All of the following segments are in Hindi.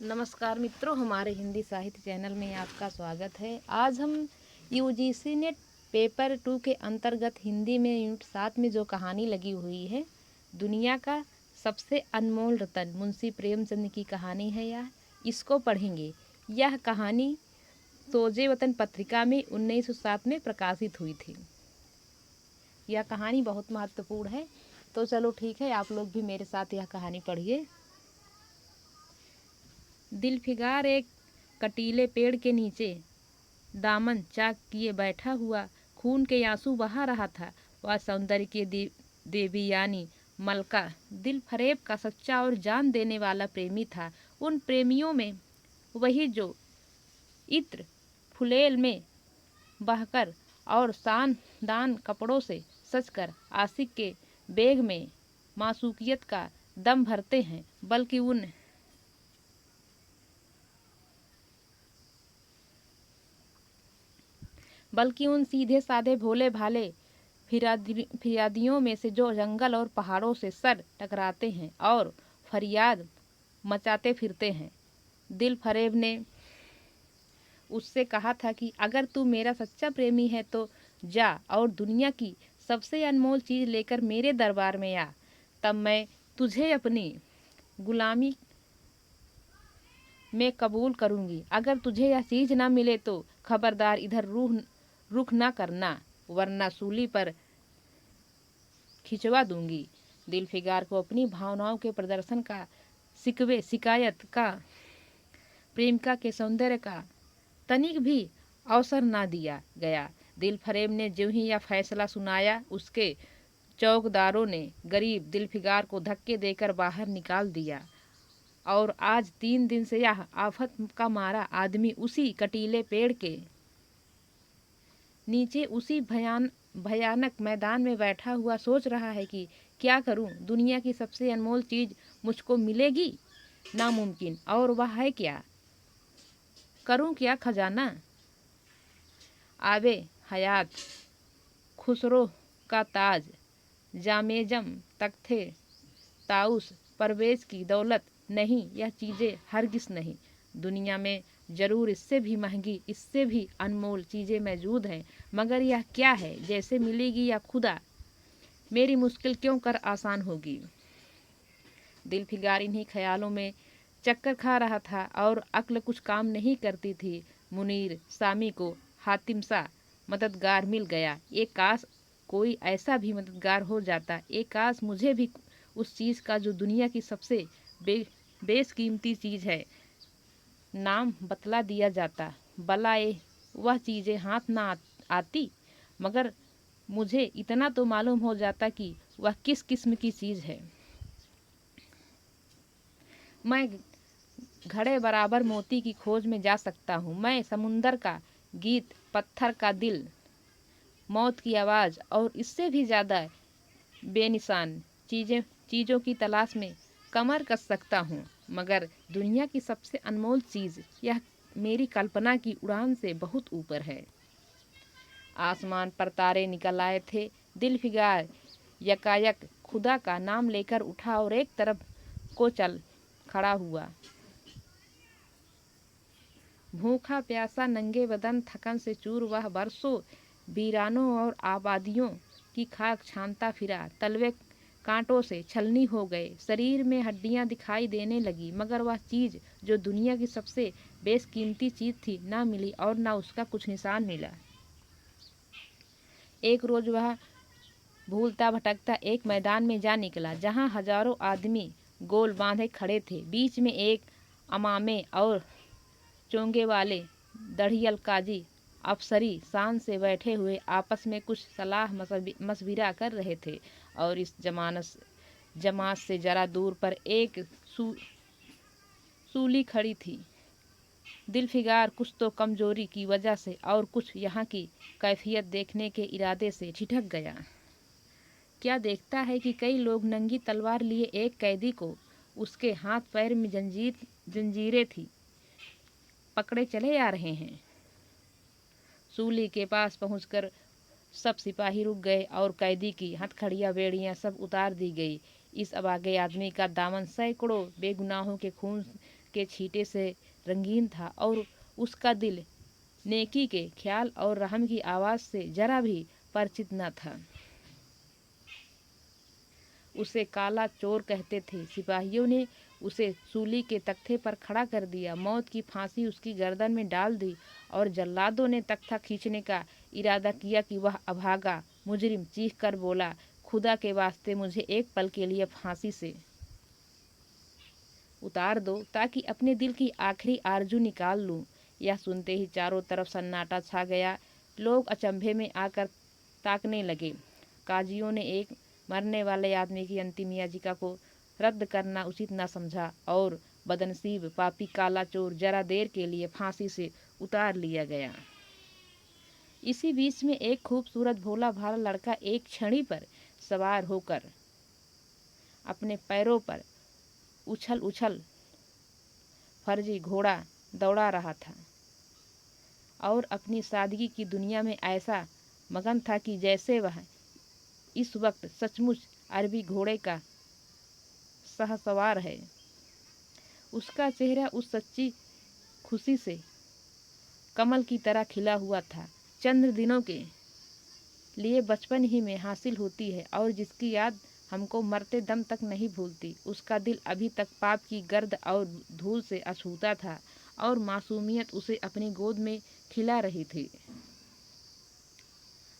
नमस्कार मित्रों, हमारे हिंदी साहित्य चैनल में आपका स्वागत है। आज हम यूजीसी नेट पेपर 2 के अंतर्गत हिंदी में यूनिट 7 में जो कहानी लगी हुई है, दुनिया का सबसे अनमोल रतन, मुंशी प्रेमचंद की कहानी है यह। इसको पढ़ेंगे। यह कहानी सोजे वतन पत्रिका में 1907 में प्रकाशित हुई थी। यह कहानी बहुत महत्वपूर्ण है, तो चलो ठीक है, आप लोग भी मेरे साथ यह कहानी पढ़िए। दिलफिगार एक कटीले पेड़ के नीचे दामन चाक किए बैठा हुआ खून के आंसू बहा रहा था। वह सौंदर्य की देवी यानी मलका दिल फरेब का सच्चा और जान देने वाला प्रेमी था। उन प्रेमियों में वही जो इत्र फुलेल में बहकर और शानदान कपड़ों से सजकर आशिक के बेग में मासूकियत का दम भरते हैं, बल्कि उन सीधे साधे भोले भाले फिरियादियों में से जो जंगल और पहाड़ों से सर टकराते हैं और फरियाद मचाते फिरते हैं। दिल फरेब ने उससे कहा था कि अगर तू मेरा सच्चा प्रेमी है तो जा और दुनिया की सबसे अनमोल चीज लेकर मेरे दरबार में आ, तब मैं तुझे अपनी गुलामी में कबूल करूंगी। अगर तुझे यह चीज ना मिले तो खबरदार इधर रुख ना करना, वरना सूली पर खिंचवा दूंगी। दिलफिगार को अपनी भावनाओं के प्रदर्शन का शिकायत का प्रेमिका के सौंदर्य का तनिक भी अवसर ना दिया गया। दिल फरेब ने जो ही यह फैसला सुनाया, उसके चौकीदारों ने गरीब दिलफिगार को धक्के देकर बाहर निकाल दिया और आज 3 दिन से यह आफत का मारा आदमी उसी कटीले पेड़ के नीचे उसी भयानक मैदान में बैठा हुआ सोच रहा है कि क्या करूं, दुनिया की सबसे अनमोल चीज मुझको मिलेगी नामुमकिन, और वह है क्या, करूं क्या खजाना। आबे हयात, खुसरो का ताज, जामेजम, तख्ते ताउस, परवेज की दौलत, नहीं, यह चीज़ें हरगिज नहीं। दुनिया में जरूर इससे भी महंगी, इससे भी अनमोल चीज़ें मौजूद हैं, मगर यह क्या है, जैसे मिलेगी या खुदा मेरी मुश्किल क्यों कर आसान होगी। दिलफिगार इन्हीं ख्यालों में चक्कर खा रहा था और अक्ल कुछ काम नहीं करती थी। मुनीर सामी को हातिम सा मददगार मिल गया। एक काश कोई ऐसा भी मददगार हो जाता, एक काश मुझे भी उस चीज़ का जो दुनिया की सबसे बेशकीमती चीज़ है नाम बतला दिया जाता। भला वह चीज़ें हाथ ना आती, मगर मुझे इतना तो मालूम हो जाता कि वह किस किस्म की चीज़ है। मैं घड़े बराबर मोती की खोज में जा सकता हूँ। मैं समुंदर का गीत, पत्थर का दिल, मौत की आवाज़ और इससे भी ज़्यादा बेनिशान चीज़ों की तलाश में कमर कस सकता हूँ, मगर दुनिया की सबसे अनमोल चीज़ यह मेरी कल्पना की उड़ान से बहुत ऊपर है। आसमान पर तारे निकल आए थे। दिलफिगार यकायक खुदा का नाम लेकर उठा और एक तरफ को चल खड़ा हुआ। भूखा प्यासा नंगे बदन थकन से चूर वह बरसों वीरानों और आबादियों की खाक छानता फिरा। तलवे कांटों से छलनी हो गए, शरीर में हड्डियां दिखाई देने लगी, मगर वह चीज़ जो दुनिया की सबसे बेशकीमती चीज़ थी ना मिली और ना उसका कुछ निशान मिला। एक रोज वह भूलता भटकता एक मैदान में जा निकला जहाँ हजारों आदमी गोल बांधे खड़े थे। बीच में एक अमामे और चोंगे वाले दढ़ियल काजी अफसरी शान से बैठे हुए आपस में कुछ सलाह मशविरा कर रहे थे, और इस जमात से जरा दूर पर एक सूली खड़ी थी। दिलफिगार कुछ तो कमजोरी की वजह से और कुछ यहाँ की कैफियत देखने के इरादे से ठिठक गया। क्या देखता है कि कई लोग नंगी तलवार लिए एक कैदी को उसके हाथ पैर में जंजीरें थी पकड़े चले आ रहे हैं। सूली के पास पहुंचकर सब सिपाही रुक गए और कैदी की हथकड़ियाँ बेड़ियाँ सब उतार दी गई। इस अभागे आदमी का दामन सैकड़ों बेगुनाहों के खून के छींटे से रंगीन था और उसका दिल नेकी के ख्याल और रहम की आवाज़ से जरा भी परिचित न था। उसे काला चोर कहते थे। सिपाहियों ने उसे सूली के तख्ते पर खड़ा कर दिया, मौत की फांसी उसकी गर्दन में डाल दी और जल्लादों ने तख्ता खींचने का इरादा किया कि वह अभागा मुजरिम चीख कर बोला, खुदा के वास्ते मुझे एक पल के लिए फांसी से उतार दो ताकि अपने दिल की आखिरी आरजू निकाल लूं। यह सुनते ही चारों तरफ सन्नाटा छा गया। लोग अचंभे में आकर ताकने लगे। काजियों ने एक मरने वाले आदमी की अंतिम याचिका को रद्द करना उचित न समझा और बदनसीब पापी काला चोर जरा देर के लिए फांसी से उतार लिया गया। इसी बीच में एक खूबसूरत भोला भाला लड़का एक छड़ी पर सवार होकर अपने पैरों पर उछल उछल फर्जी घोड़ा दौड़ा रहा था और अपनी सादगी की दुनिया में ऐसा मगन था कि जैसे वह इस वक्त सचमुच अरबी घोड़े का सहसवार है। उसका चेहरा उस सच्ची खुशी से कमल की तरह खिला हुआ था, चंद दिनों के लिए बचपन ही में हासिल होती है और जिसकी याद हमको मरते दम तक नहीं भूलती। उसका दिल अभी तक पाप की गर्द और धूल से अछूता था और मासूमियत उसे अपनी गोद में खिला रही थी।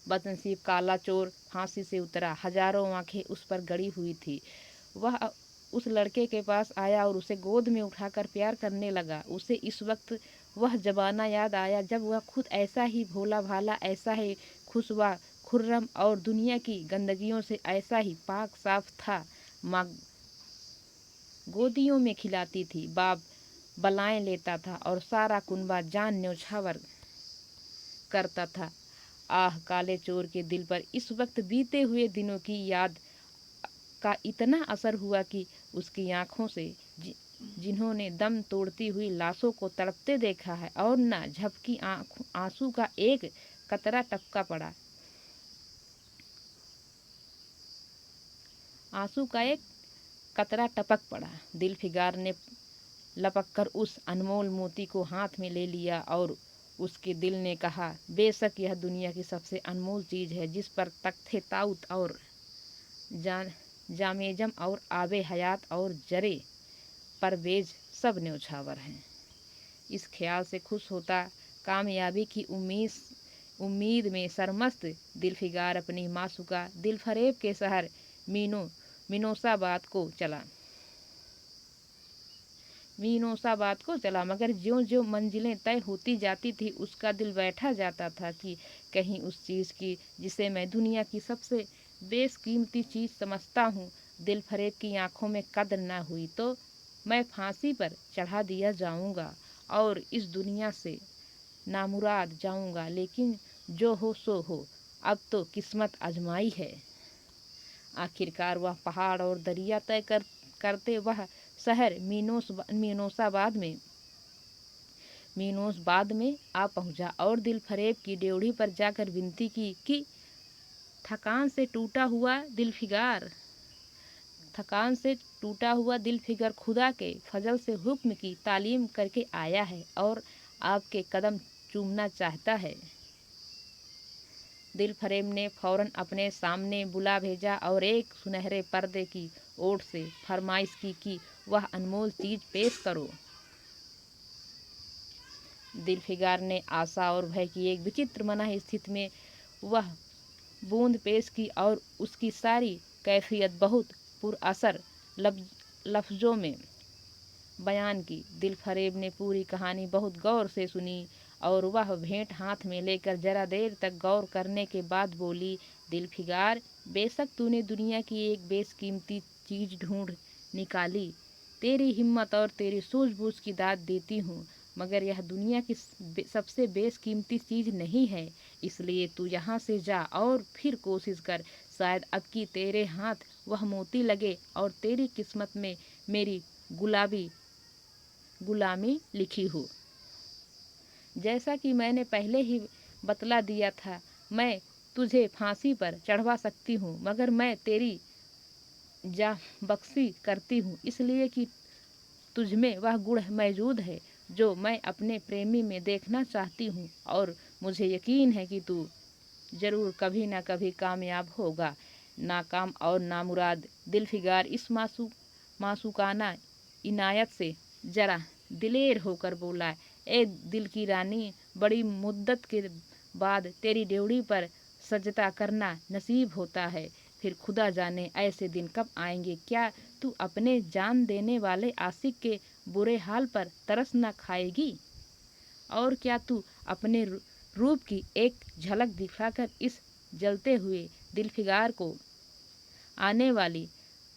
बदनसीब काला चोर फांसी से उतरा। हजारों आंखें उस पर गड़ी हुई थी। वह उस लड़के के पास आया और उसे गोद में उठाकर प्यार करने लगा। उसे इस वक्त वह जमाना याद आया जब वह खुद ऐसा ही भोला भाला, ऐसा ही खुशवा खुर्रम और दुनिया की गंदगियों से ऐसा ही पाक साफ था। माँ गोदियों में खिलाती थी, बाप बलाएं लेता था और सारा कुनबा जान न्योछावर करता था। आह, काले चोर के दिल पर इस वक्त बीते हुए दिनों की याद का इतना असर हुआ कि उसकी आंखों से जिन्होंने दम तोड़ती हुई लाशों को तड़पते देखा है और न झपकी आंसू का एक कतरा टपका पड़ा। आंसू का एक कतरा टपक पड़ा। दिलफिगार ने लपक कर उस अनमोल मोती को हाथ में ले लिया और उसके दिल ने कहा, बेशक यह दुनिया की सबसे अनमोल चीज़ है जिस पर तख्ते ताऊत और जामेजम और आबे हयात और जरे परवेज सब न्योछावर हैं। इस ख्याल से खुश होता कामयाबी की उम्मीद में सरमस्त दिलफिगार अपनी मासूका दिलफरेब के शहर मीनोसाबाद को चला मगर ज्यों ज्यों मंजिलें तय होती जाती थी उसका दिल बैठा जाता था कि कहीं उस चीज़ की जिसे मैं दुनिया की सबसे बेशकीमती चीज़ समझता हूँ दिलफरेब की आंखों में कद्र न हुई तो मैं फांसी पर चढ़ा दिया जाऊँगा और इस दुनिया से नामुराद जाऊँगा। लेकिन जो हो सो हो, अब तो किस्मत आजमाई है। आखिरकार वह पहाड़ और दरिया तय करते वह शहर मीनोसबाद में आ पहुंचा और दिलफरेब की ड्योढ़ी पर जाकर विनती की कि थकान से टूटा हुआ दिलफिगर खुदा के फजल से हुक्म की तालीम करके आया है और आपके कदम चूमना चाहता है। दिलफरेब ने फौरन अपने सामने बुला भेजा और एक सुनहरे पर्दे की ओट से फरमाइश की कि वह अनमोल चीज पेश करो। दिलफिगार ने आशा और भय की एक विचित्र मनः स्थिति में वह बूंद पेश की और उसकी सारी कैफियत बहुत पुरअसर लफ्जों में बयान की। दिलफरेब ने पूरी कहानी बहुत गौर से सुनी और वह भेंट हाथ में लेकर जरा देर तक गौर करने के बाद बोली, दिलफिगार, बेशक तूने दुनिया की एक बेशकीमती चीज़ ढूंढ निकाली। तेरी हिम्मत और तेरी सूझबूझ की दाद देती हूँ, मगर यह दुनिया की सबसे बेशकीमती चीज़ नहीं है। इसलिए तू यहाँ से जा और फिर कोशिश कर, शायद अब की तेरे हाथ वह मोती लगे और तेरी किस्मत में मेरी गुलामी लिखी हो। जैसा कि मैंने पहले ही बतला दिया था, मैं तुझे फांसी पर चढ़वा सकती हूँ, मगर मैं तेरी जाबख्शी करती हूँ इसलिए कि तुझमें वह गुण मौजूद है जो मैं अपने प्रेमी में देखना चाहती हूँ, और मुझे यकीन है कि तू जरूर कभी न कभी कामयाब होगा। नाकाम और नामुराद दिलफिगार इस मासूकाना इनायत से जरा दिलेर होकर बोला, ए दिल की रानी, बड़ी मुद्दत के बाद तेरी ड्योढ़ी पर सजदा करना नसीब होता है। फिर खुदा जाने ऐसे दिन कब आएंगे। क्या तू अपने जान देने वाले आशिक के बुरे हाल पर तरस न खाएगी? और क्या तू अपने रूप की एक झलक दिखाकर इस जलते हुए दिलफिगार को आने वाली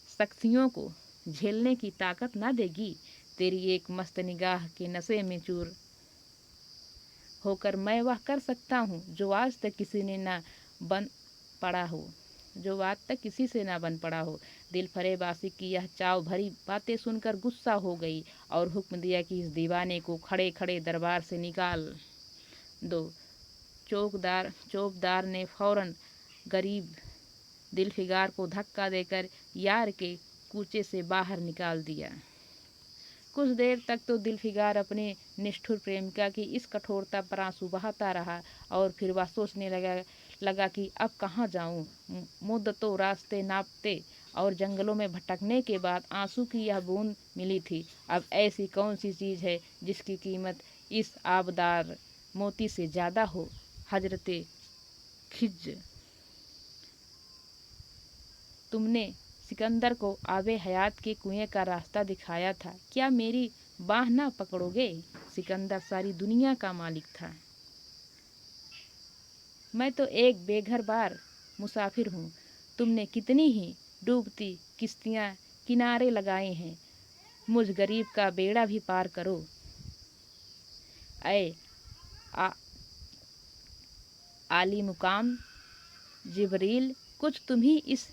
सख्तियों को झेलने की ताकत ना देगी? तेरी एक मस्त निगाह के नशे में चूर होकर मैं वह कर सकता हूँ जो आज तक किसी ने ना बन पड़ा हो, जो आज तक किसी से ना बन पड़ा हो। दिल फरेब आशिक की यह चाव भरी बातें सुनकर गुस्सा हो गई और हुक्म दिया कि इस दीवाने को खड़े खड़े दरबार से निकाल दो। चौकीदार ने फौरन गरीब दिलफिगार को धक्का देकर यार के कूचे से बाहर निकाल दिया। कुछ देर तक तो दिलफिगार अपने निष्ठुर प्रेमिका की इस कठोरता पर आंसू बहाता रहा, और फिर वह सोचने लगा कि अब कहाँ जाऊँ। मुद्दतों रास्ते नापते और जंगलों में भटकने के बाद आंसू की यह बूंद मिली थी। अब ऐसी कौन सी चीज़ है जिसकी कीमत इस आबदार मोती से ज़्यादा हो। हजरते खिज, तुमने सिकंदर को आबे हयात के कुएं का रास्ता दिखाया था, क्या मेरी बाह ना पकड़ोगे? सिकंदर सारी दुनिया का मालिक था, मैं तो एक बेघर-बार मुसाफिर हूँ। तुमने कितनी ही डूबती किश्तियाँ किनारे लगाए हैं, मुझ गरीब का बेड़ा भी पार करो। ऐ आली मुकाम जिबरील, कुछ तुम ही इस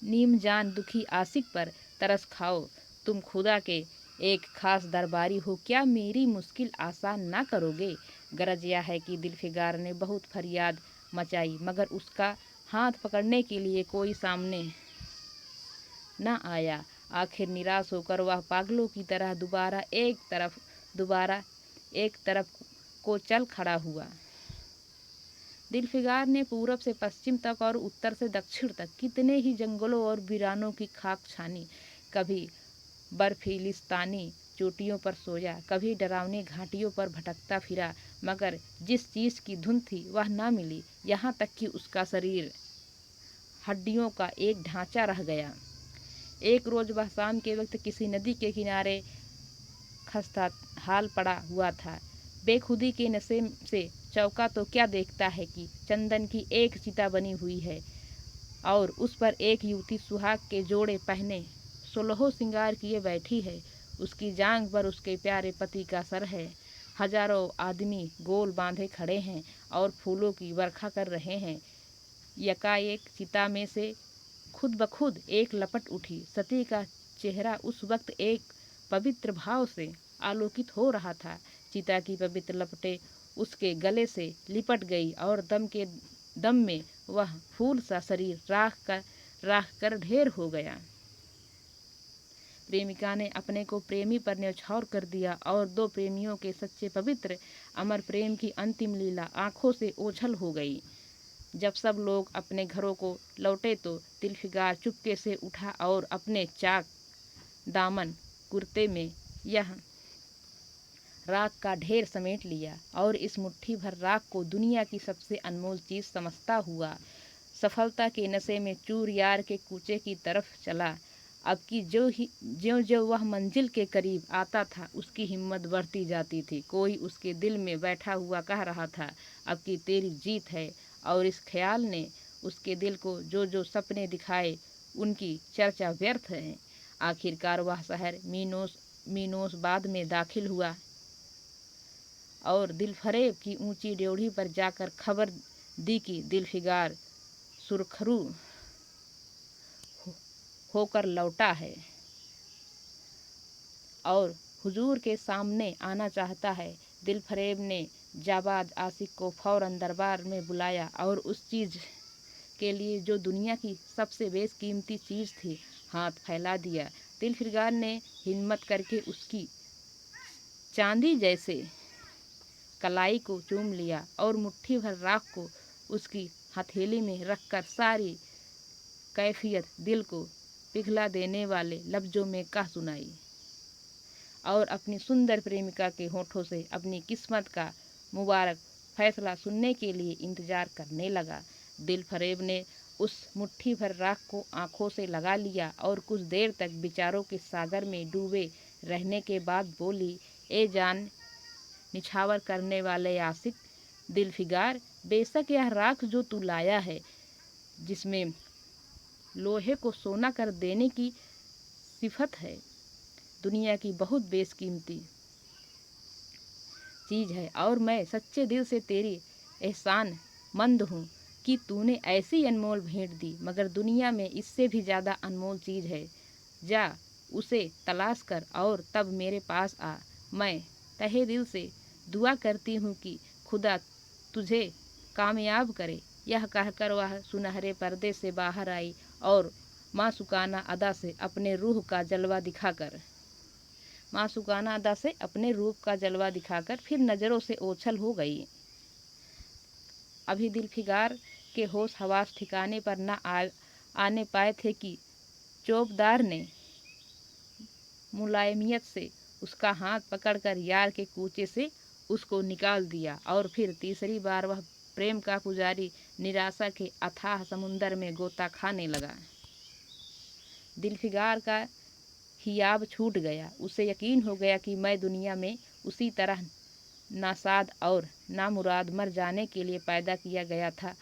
नीम जान दुखी आशिक पर तरस खाओ। तुम खुदा के एक खास दरबारी हो, क्या मेरी मुश्किल आसान ना करोगे? गरज यह है कि दिलफिगार ने बहुत फरियाद मचाई, मगर उसका हाथ पकड़ने के लिए कोई सामने न आया। आखिर निराश होकर वह पागलों की तरह दोबारा एक तरफ को चल खड़ा हुआ। दिलफिगार ने पूरब से पश्चिम तक और उत्तर से दक्षिण तक कितने ही जंगलों और वीरानों की खाक छानी। कभी बर्फीलिस्तानी चोटियों पर सोया, कभी डरावनी घाटियों पर भटकता फिरा, मगर जिस चीज़ की धुन थी वह ना मिली। यहाँ तक कि उसका शरीर हड्डियों का एक ढांचा रह गया। एक रोज वह शाम के वक्त किसी नदी के किनारे खस्ता हाल पड़ा हुआ था। बेखुदी के नशे से चौका तो क्या देखता है कि चंदन की एक चिता बनी हुई है और उस पर एक युवती सुहाग के जोड़े पहने सोलहों श्रृंगार किए बैठी है। उसकी जांघ पर उसके प्यारे पति का सर है। हजारों आदमी गोल बांधे खड़े हैं और फूलों की वर्षा कर रहे हैं। यकाएक चिता में से खुद ब खुद एक लपट उठी। सती का चेहरा उस वक्त एक पवित्र भाव से आलोकित हो रहा था। चिता की पवित्र लपटें उसके गले से लिपट गई और दम में वह फूल सा शरीर राख कर ढेर हो गया। प्रेमिका ने अपने को प्रेमी पर न्यौछावर कर दिया और दो प्रेमियों के सच्चे पवित्र अमर प्रेम की अंतिम लीला आंखों से ओझल हो गई। जब सब लोग अपने घरों को लौटे तो दिलफिगार चुपके से उठा और अपने चाक दामन कुर्ते में यह राख का ढेर समेट लिया और इस मुट्ठी भर राख को दुनिया की सबसे अनमोल चीज समझता हुआ सफलता के नशे में चूर यार के कूचे की तरफ चला। अब की ज्यों वह मंजिल के करीब आता था, उसकी हिम्मत बढ़ती जाती थी। कोई उसके दिल में बैठा हुआ कह रहा था, अब की तेरी जीत है, और इस ख्याल ने उसके दिल को जो सपने दिखाए उनकी चर्चा व्यर्थ है। आखिरकार वह शहर मीनोसबाद में दाखिल हुआ और दिलफरेब की ऊंची ड्योढ़ी पर जाकर खबर दी कि दिलफिगार सुरखरू होकर लौटा है और हुजूर के सामने आना चाहता है। दिलफरेब ने जाबाज आशिक को फौरन दरबार में बुलाया और उस चीज़ के लिए जो दुनिया की सबसे बेशकीमती चीज़ थी हाथ फैला दिया। दिलफिगार ने हिम्मत करके उसकी चांदी जैसे कलाई को चूम लिया और मुट्ठी भर राख को उसकी हथेली में रखकर सारी कैफियत दिल को पिघला देने वाले लफ्जों में कह सुनाई और अपनी सुंदर प्रेमिका के होठों से अपनी किस्मत का मुबारक फैसला सुनने के लिए इंतजार करने लगा। दिलफरेब ने उस मुट्ठी भर राख को आंखों से लगा लिया और कुछ देर तक विचारों के सागर में डूबे रहने के बाद बोली, ए जान निछावर करने वाले आशिक दिलफिगार, बेशक यह राख जो तू लाया है, जिसमें लोहे को सोना कर देने की सिफत है, दुनिया की बहुत बेशकीमती चीज़ है और मैं सच्चे दिल से तेरी एहसान मंद हूँ कि तूने ऐसी अनमोल भेंट दी, मगर दुनिया में इससे भी ज़्यादा अनमोल चीज़ है। जा उसे तलाश कर और तब मेरे पास आ। मैं तहे दिल से दुआ करती हूँ कि खुदा तुझे कामयाब करे। यह कहकर वह सुनहरे पर्दे से बाहर आई और मासूकाना अदा से अपने रूह का जलवा दिखाकर फिर नज़रों से ओझल हो गई। अभी दिलफिगार के होश हवास ठिकाने पर न आने पाए थे कि चौबदार ने मुलायमियत से उसका हाथ पकड़कर यार के कूचे से उसको निकाल दिया और फिर तीसरी बार वह प्रेम का पुजारी निराशा के अथाह समुंदर में गोता खाने लगा। दिलफिगार का हियाब छूट गया। उसे यकीन हो गया कि मैं दुनिया में उसी तरह नासाद और नामुराद मर जाने के लिए पैदा किया गया था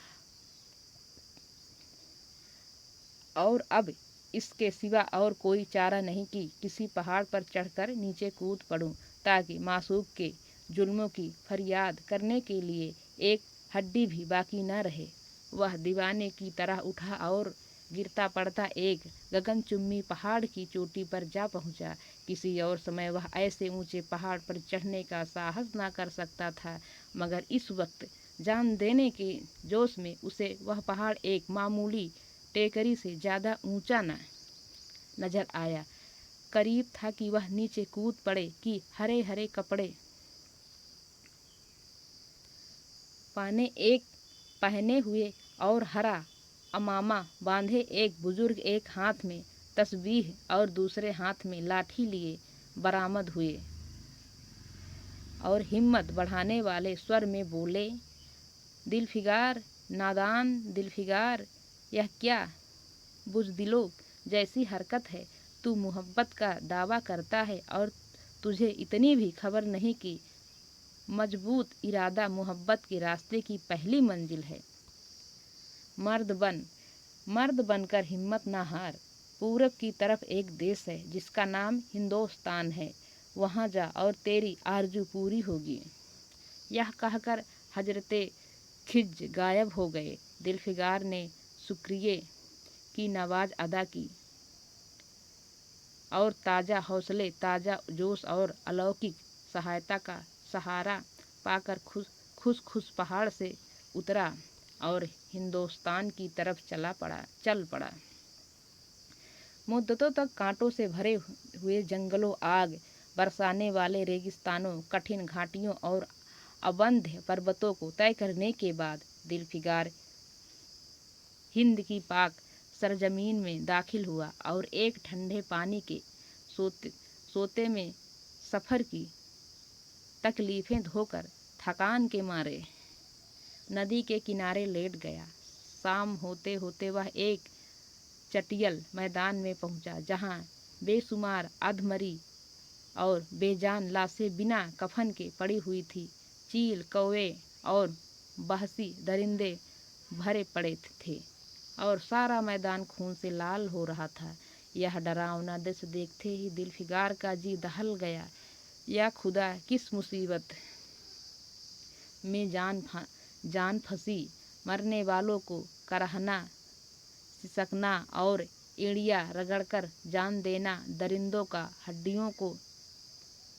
और अब इसके सिवा और कोई चारा नहीं कि किसी पहाड़ पर चढ़कर नीचे कूद पड़ूं ताकि मासूक के जुल्मों की फरियाद करने के लिए एक हड्डी भी बाकी न रहे। वह दीवाने की तरह उठा और गिरता पड़ता एक गगनचुम्बी पहाड़ की चोटी पर जा पहुंचा। किसी और समय वह ऐसे ऊंचे पहाड़ पर चढ़ने का साहस ना कर सकता था, मगर इस वक्त जान देने के जोश में उसे वह पहाड़ एक मामूली टेकरी से ज़्यादा ऊंचा न नजर आया। करीब था कि वह नीचे कूद पड़े कि हरे हरे कपड़े पहने हुए और हरा अमामा बांधे एक बुजुर्ग एक हाथ में तस्बीह और दूसरे हाथ में लाठी लिए बरामद हुए और हिम्मत बढ़ाने वाले स्वर में बोले, दिलफिगार, नादान दिलफिगार, यह क्या बुज़दिलों जैसी हरकत है। तू मोहब्बत का दावा करता है और तुझे इतनी भी खबर नहीं कि मजबूत इरादा मोहब्बत के रास्ते की पहली मंजिल है। मर्द बनकर हिम्मत ना हार। पूरब की तरफ एक देश है जिसका नाम हिंदुस्तान है, वहाँ जा और तेरी आरजू पूरी होगी। यह कहकर हजरते खिज गायब हो गए। दिलफिगार ने शुक्रिये की नवाज अदा की और ताज़ा हौसले, ताज़ा जोश और अलौकिक सहायता का सहारा पाकर खुश पहाड़ से उतरा और हिंदुस्तान की तरफ चल पड़ा। मुद्दतों तक कांटों से भरे हुए जंगलों, आग बरसाने वाले रेगिस्तानों, कठिन घाटियों और अबंध्य पर्वतों को तय करने के बाद दिलफिगार हिंद की पाक सरजमीन में दाखिल हुआ और एक ठंडे पानी के सोते में सफ़र की तकलीफ़ें धोकर थकान के मारे नदी के किनारे लेट गया। शाम होते होते वह एक चटियल मैदान में पहुंचा, जहां बेशुमार अधमरी और बेजान लाशें बिना कफन के पड़ी हुई थी। चील, कौवे और बहसी दरिंदे भरे पड़े थे और सारा मैदान खून से लाल हो रहा था। यह डरावना दृश्य देखते ही दिलफिगार का जी दहल गया। या खुदा, किस मुसीबत में जान फंसी। मरने वालों को करहना, सिसकना और एड़ियाँ रगड़कर जान देना, दरिंदों का हड्डियों को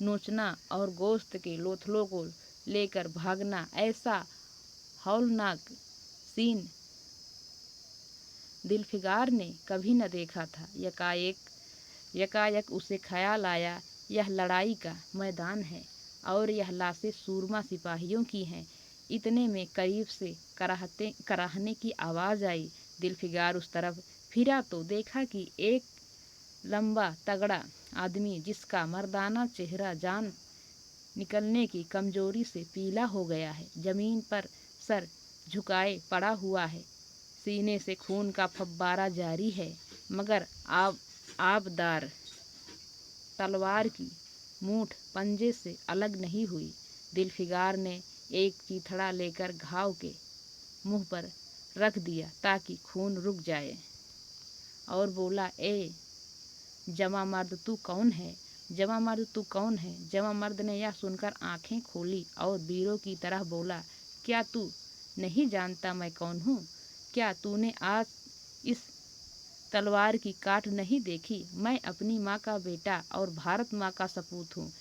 नोचना और गोश्त के लोथलों को लेकर भागना, ऐसा हौलनाक सीन दिलफिगार ने कभी न देखा था। यकायक उसे ख्याल आया, यह लड़ाई का मैदान है और यह लाशें सूरमा सिपाहियों की हैं। इतने में करीब से कराहने की आवाज़ आई। दिलफिगार उस तरफ फिरा तो देखा कि एक लंबा तगड़ा आदमी, जिसका मर्दाना चेहरा जान निकलने की कमजोरी से पीला हो गया है, जमीन पर सर झुकाए पड़ा हुआ है। सीने से खून का फव्वारा जारी है, मगर आबदार तलवार की मूठ पंजे से अलग नहीं हुई। दिलफिगार ने एक चीथड़ा लेकर घाव के मुंह पर रख दिया ताकि खून रुक जाए और बोला, ए जमा मर्द तू कौन है? जमा मर्द तू कौन है? जमा मर्द ने यह सुनकर आंखें खोली और वीरों की तरह बोला, क्या तू नहीं जानता मैं कौन हूँ? क्या तूने आज इस तलवार की काट नहीं देखी? मैं अपनी माँ का बेटा और भारत माँ का सपूत हूँ।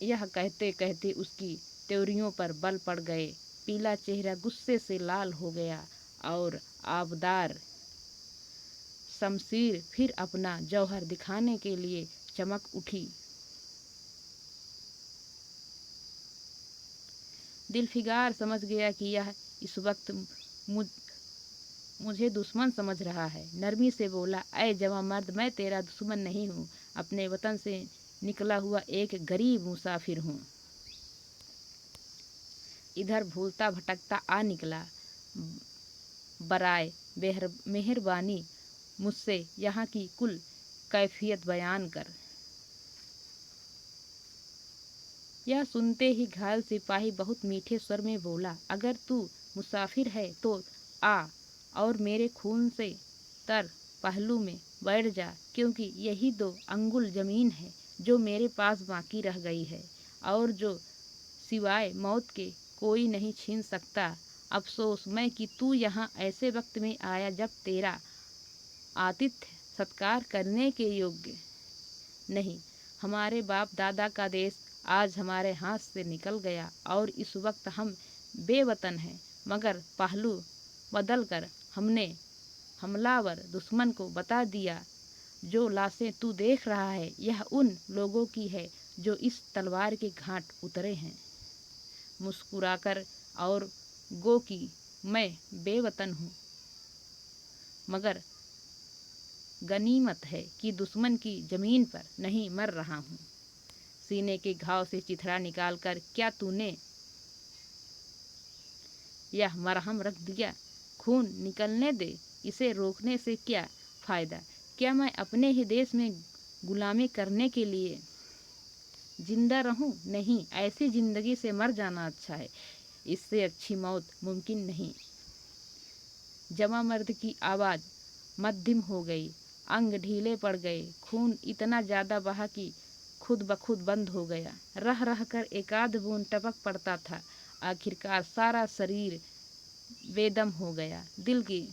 यह कहते कहते उसकी त्योरियों पर बल पड़ गए। पीला चेहरा गुस्से से लाल हो गया और आबदार शमशीर फिर अपना जौहर दिखाने के लिए चमक उठी। दिलफिगार समझ गया कि यह इस वक्त मुझे दुश्मन समझ रहा है। नरमी से बोला, ऐ जवां मर्द, मैं तेरा दुश्मन नहीं हूँ। अपने वतन से निकला हुआ एक गरीब मुसाफिर हूँ। इधर भूलता भटकता आ निकला। बराए मेहरबानी मुझसे यहाँ की कुल कैफियत बयान कर। यह सुनते ही घायल सिपाही बहुत मीठे स्वर में बोला, अगर तू मुसाफिर है तो आ और मेरे खून से तर पहलू में बैठ जा, क्योंकि यही 2 अंगुल जमीन है जो मेरे पास बाकी रह गई है और जो सिवाय मौत के कोई नहीं छीन सकता। अफसोस मैं कि तू यहाँ ऐसे वक्त में आया जब तेरा आतिथ्य सत्कार करने के योग्य नहीं। हमारे बाप दादा का देश आज हमारे हाथ से निकल गया और इस वक्त हम बेवतन हैं, मगर पहलू बदलकर हमने हमलावर दुश्मन को बता दिया, जो लाशें तू देख रहा है यह उन लोगों की है जो इस तलवार के घाट उतरे हैं। मुस्कुराकर और गो कि मैं बेवतन हूँ, मगर गनीमत है कि दुश्मन की जमीन पर नहीं मर रहा हूँ। सीने के घाव से चिथड़ा निकालकर, क्या तूने यह मरहम रख दिया? खून निकलने दे, इसे रोकने से क्या फायदा? क्या मैं अपने ही देश में गुलामी करने के लिए जिंदा रहूं? नहीं, ऐसी जिंदगी से मर जाना अच्छा है। इससे अच्छी मौत मुमकिन नहीं। जमा मर्द की आवाज़ मध्यम हो गई, अंग ढीले पड़ गए, खून इतना ज़्यादा बहा कि खुद ब खुद बंद हो गया। रह रह कर एकाध बूंद टपक पड़ता था। आखिरकार सारा शरीर बेदम हो गया। दिल की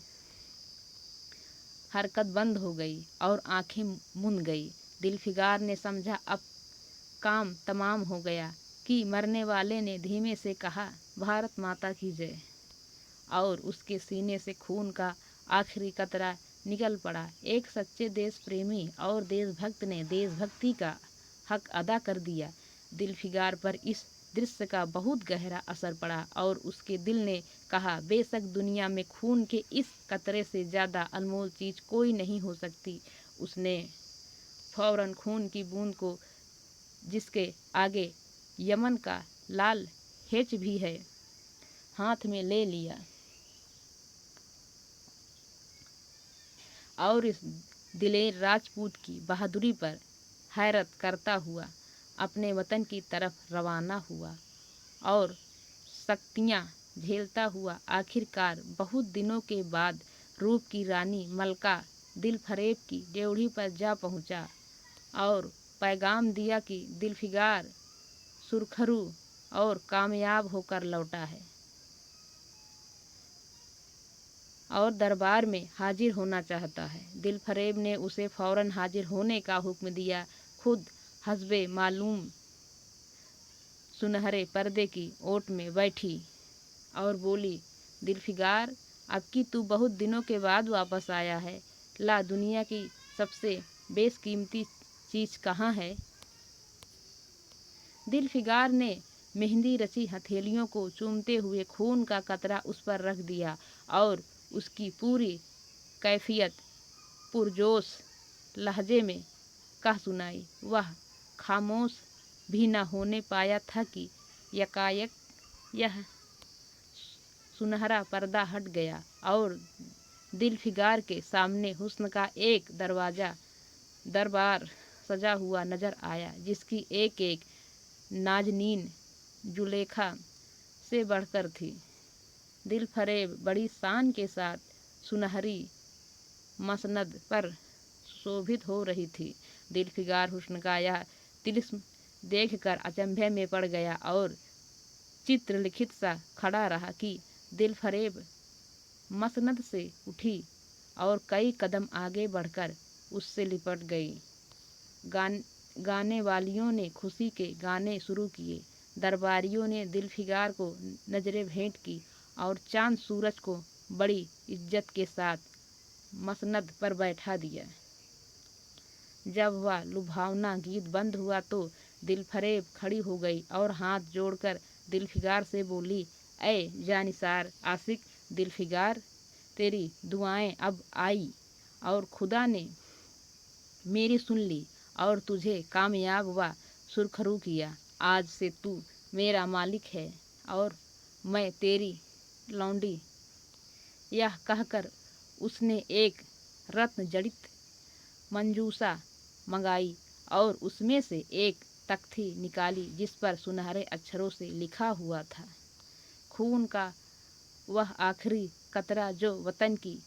हरकत बंद हो गई और आंखें मुंद गई। दिलफिगार ने समझा अब काम तमाम हो गया कि मरने वाले ने धीमे से कहा, भारत माता की जय, और उसके सीने से खून का आखिरी कतरा निकल पड़ा। एक सच्चे देश प्रेमी और देशभक्त ने देशभक्ति का हक अदा कर दिया। दिलफिगार पर इस दृश्य का बहुत गहरा असर पड़ा और उसके दिल ने कहा, बेशक दुनिया में खून के इस कतरे से ज़्यादा अनमोल चीज़ कोई नहीं हो सकती। उसने फौरन खून की बूंद को, जिसके आगे यमन का लाल हेच भी है, हाथ में ले लिया और इस दिलेर राजपूत की बहादुरी पर हैरत करता हुआ अपने वतन की तरफ रवाना हुआ और सख्तियाँ झेलता हुआ आखिरकार बहुत दिनों के बाद रूप की रानी मलका दिलफरेब की ड्योढ़ी पर जा पहुँचा और पैगाम दिया कि दिलफिगार सुरखरू और कामयाब होकर लौटा है और दरबार में हाजिर होना चाहता है। दिलफरेब ने उसे फौरन हाजिर होने का हुक्म दिया। खुद हस्बे मालूम सुनहरे पर्दे की ओट में बैठी और बोली, दिलफिगार, अब कि तू बहुत दिनों के बाद वापस आया है। ला दुनिया की सबसे बेशकीमती चीज़ कहाँ है? दिलफिगार ने मेहंदी रची हथेलियों को चूमते हुए खून का कतरा उस पर रख दिया और उसकी पूरी कैफियत पुरजोश लहजे में कह सुनाई। वह खामोश भी न होने पाया था कि यकायक यह सुनहरा पर्दा हट गया और दिलफिगार के सामने हुस्न का एक दरबार सजा हुआ नजर आया, जिसकी एक एक नाजनीन जुलेखा से बढ़कर थी। दिलफरेब बड़ी शान के साथ सुनहरी मसनद पर शोभित हो रही थी। दिलफिगार हुस्न का यह तिलिस्म देखकर अचंभे में पड़ गया और चित्रलिखित सा खड़ा रहा कि दिलफरेब मसनद से उठी और कई कदम आगे बढ़कर उससे लिपट गई। गाने वालियों ने खुशी के गाने शुरू किए, दरबारियों ने दिलफिगार को नजरें भेंट की और चांद सूरज को बड़ी इज्जत के साथ मसनद पर बैठा दिया। जब वह लुभावना गीत बंद हुआ तो दिलफरेब खड़ी हो गई और हाथ जोड़कर दिलफिगार से बोली, ऐ जानिसार आशिक दिलफिगार, तेरी दुआएं अब आई और खुदा ने मेरी सुन ली और तुझे कामयाब व सुरखरू किया। आज से तू मेरा मालिक है और मैं तेरी लौंडी। यह कहकर उसने एक रत्न जड़ित मंजूसा मंगाई और उसमें से एक तख्ती निकाली जिस पर सुनहरे अक्षरों से लिखा हुआ था, खून का वह आखिरी कतरा जो वतन की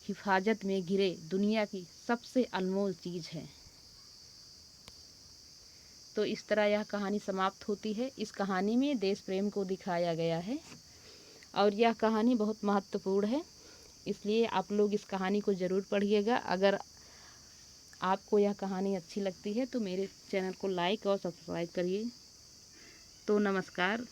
हिफाजत में गिरे दुनिया की सबसे अनमोल चीज़ है। तो इस तरह यह कहानी समाप्त होती है। इस कहानी में देश प्रेम को दिखाया गया है और यह कहानी बहुत महत्वपूर्ण है, इसलिए आप लोग इस कहानी को ज़रूर पढ़िएगा। अगर आपको यह कहानी अच्छी लगती है तो मेरे चैनल को लाइक और सब्सक्राइब करिए। तो नमस्कार।